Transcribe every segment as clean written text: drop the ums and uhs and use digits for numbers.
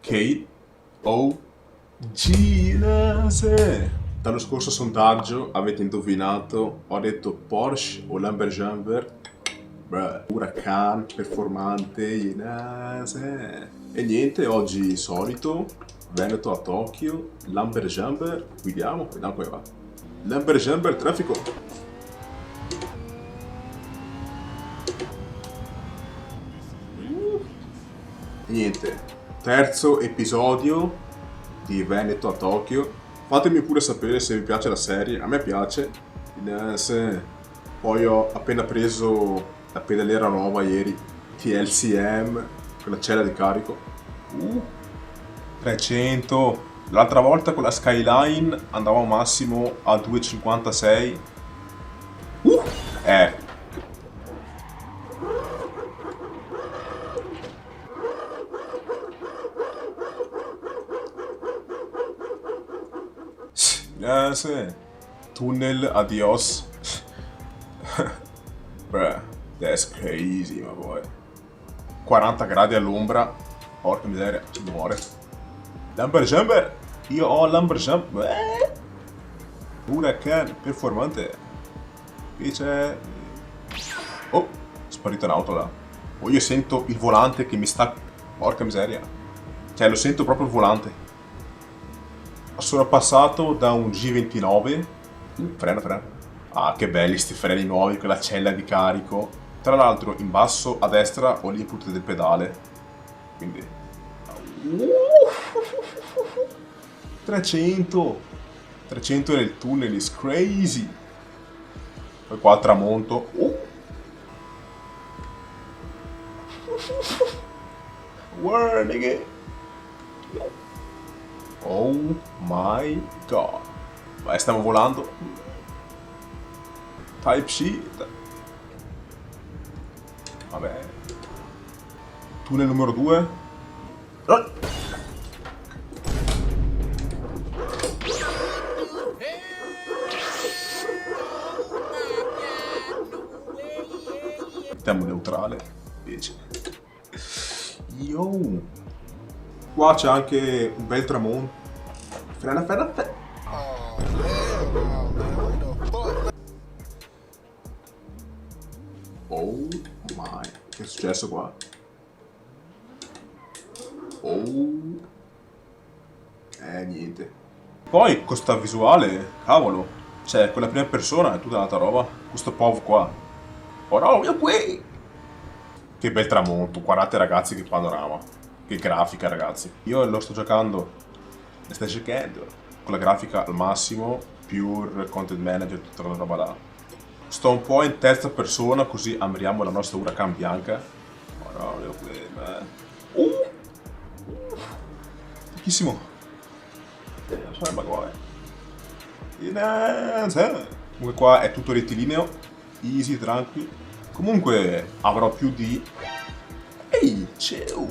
K-O-G. Dallo scorso sondaggio avete indovinato, ho detto Porsche o Lamborghini. Huracan performante Inase. E niente, oggi solito Veneto a Tokyo, Lamborghini, vediamo come va. Lamborghini traffico. Niente, terzo episodio di Veneto a Tokyo. Fatemi pure sapere se vi piace la serie, a me piace. Poi ho appena preso la pedaliera nuova ieri, TLCM, con la cella di carico. 300. L'altra volta con la Skyline andavo massimo a 2,56. Sì. Tunnel, adios. Bruh, that's crazy, my boy. 40 gradi all'ombra. Porca miseria, ci muore. Lamborghini. Io ho Lamborghini. Huracan performante. Qui c'è... Oh, sparito un'auto là. Oh, io sento il volante che mi sta... Porca miseria. Cioè, lo sento proprio il volante. Sono passato da un G29. Frena. Ah, che belli sti freni nuovi con la cella di carico. Tra l'altro, in basso a destra ho l'input del pedale. Quindi... 300 nel tunnel is crazy. Poi qua al tramonto. Word, nigga. Oh my god. Vai, stiamo volando. Type shit. Vabbè. Tunnel numero 2. Mettiamo neutrale. Invece. Yo. Qua c'è anche un bel tramonto. Frena. Oh my. Che è successo qua? Oh. Niente. Poi, con sta visuale, cavolo. Cioè, quella prima persona è tutta un'altra roba. Questo POV qua. Oh no, io qui! Che bel tramonto. Guardate ragazzi che panorama. Che grafica, ragazzi. Io lo sto giocando. Le stai cercando. Con la grafica al massimo. Pure content manager, tutta la roba là. Sto un po' in terza persona, così ammiriamo la nostra Huracan bianca. Oh no, pochissimo. Comunque qua è tutto rettilineo. Easy, tranqui. Comunque avrò più di... Ehi, ciao!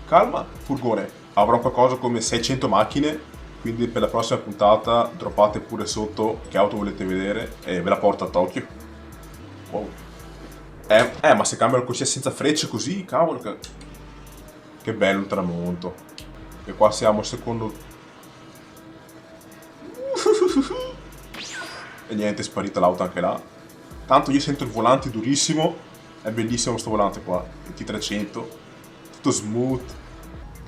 Calma, furgone. Avrò qualcosa come 600 macchine. Quindi per la prossima puntata droppate pure sotto che auto volete vedere e ve la porto a Tokyo. Wow. Ma se cambia la corsia senza frecce così, cavolo, che bello il tramonto. E qua siamo al secondo... E niente, è sparita l'auto anche là. Tanto io sento il volante durissimo. È bellissimo sto volante qua, il T300. Tutto smooth.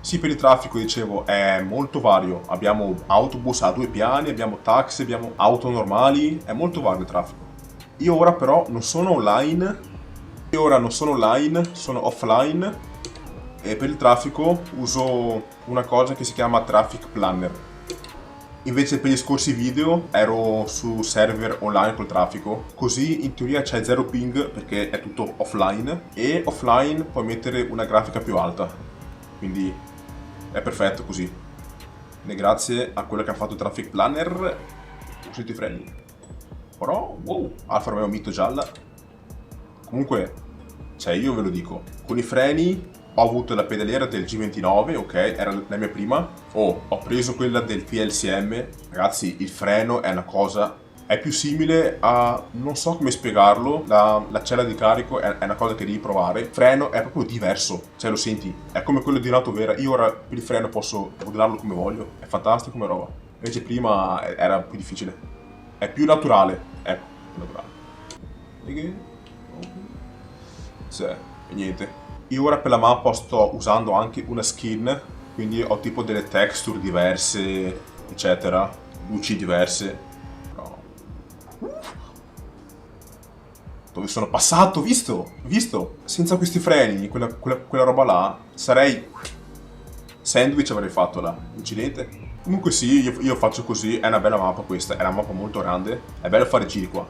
Sì, per il traffico, dicevo, è molto vario. Abbiamo autobus a 2 piani, abbiamo taxi, abbiamo auto normali. È molto vario il traffico. Io ora però non sono online. Sono offline. E per il traffico uso una cosa che si chiama Traffic Planner. Invece per gli scorsi video ero su server online col traffico. Così in teoria c'è zero ping perché è tutto offline. E offline puoi mettere una grafica più alta. Quindi... è perfetto così. E grazie a quello che ha fatto il Traffic Planner. Sento i freni. Però, wow, Alfa Romeo Mito gialla. Comunque, cioè io ve lo dico, con i freni ho avuto la pedaliera del G29, ok, era la mia prima. Ho preso quella del TLCM. Ragazzi, il freno è una cosa È più simile a, non so come spiegarlo, la cella di carico è una cosa che devi provare. Il freno è proprio diverso, cioè lo senti, è come quello di un'auto vera. Io ora per il freno posso modellarlo come voglio, è fantastico come roba. Invece prima era più difficile, è più naturale, ecco, più naturale. Sì, e niente. Io ora per la mappa sto usando anche una skin, quindi ho tipo delle texture diverse, eccetera, luci diverse. Dove sono passato, visto, senza questi freni, quella roba là, sarei sandwich avrei fatto là, incidente. Comunque sì, io faccio così, è una bella mappa questa, è una mappa molto grande, è bello fare giri qua.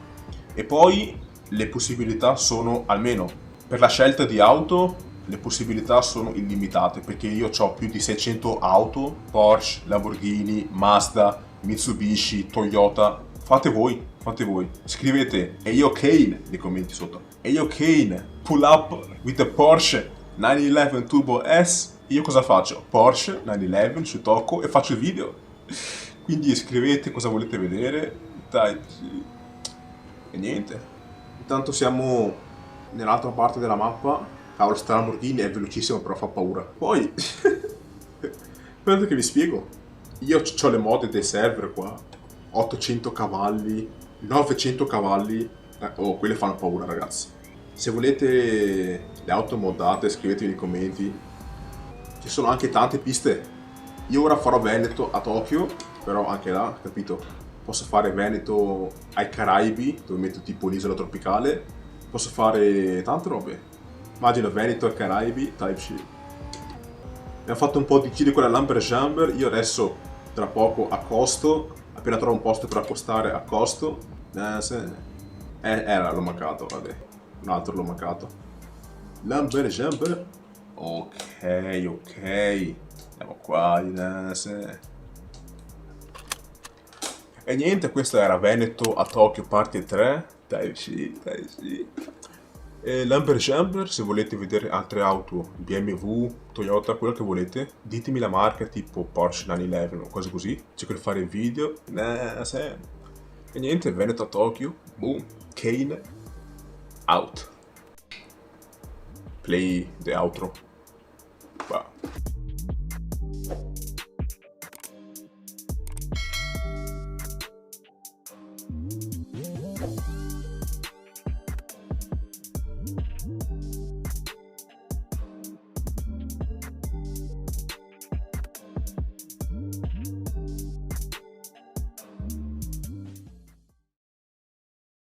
E poi le possibilità sono, almeno per la scelta di auto, le possibilità sono illimitate, perché io ho più di 600 auto, Porsche, Lamborghini, Mazda, Mitsubishi, Toyota. Fate voi. Scrivete Eyo Kane nei commenti sotto. Eyo Kane, pull up with a Porsche 911 Turbo S. Io cosa faccio? Porsche 911 ci tocco e faccio il video. Quindi scrivete cosa volete vedere. Dai. E niente. Intanto siamo nell'altra parte della mappa. Cavolo, sta Lamborghini è velocissimo, però fa paura. Poi, guardate che vi spiego. Io ho le mode dei server qua. 800 cavalli, 900 cavalli. Oh, quelle fanno paura, ragazzi. Se volete le auto moddate, scrivetemi nei commenti. Ci sono anche tante piste. Io ora farò Veneto a Tokyo, però anche là, capito? Posso fare Veneto ai Caraibi, dove metto tipo un'isola tropicale. Posso fare tante robe. Immagino Veneto ai Caraibi, type shit. Abbiamo fatto un po' di giri con la Lumberjammer. Io adesso, tra poco, accosto. Appena trovo un posto per accostare, accosto. L'ho mancato, vabbè. Un altro l'ho mancato. Lumberjammer. Ok. Andiamo qua, E niente, questa era Veneto a Tokyo parte 3. Dai sì. E Lumberjammer, se volete vedere altre auto, BMW, Toyota, quello che volete, ditemi la marca tipo Porsche 911 o cose così, cerco di fare video. E niente, Veneto a Tokyo, boom, Kane, out. Play the outro.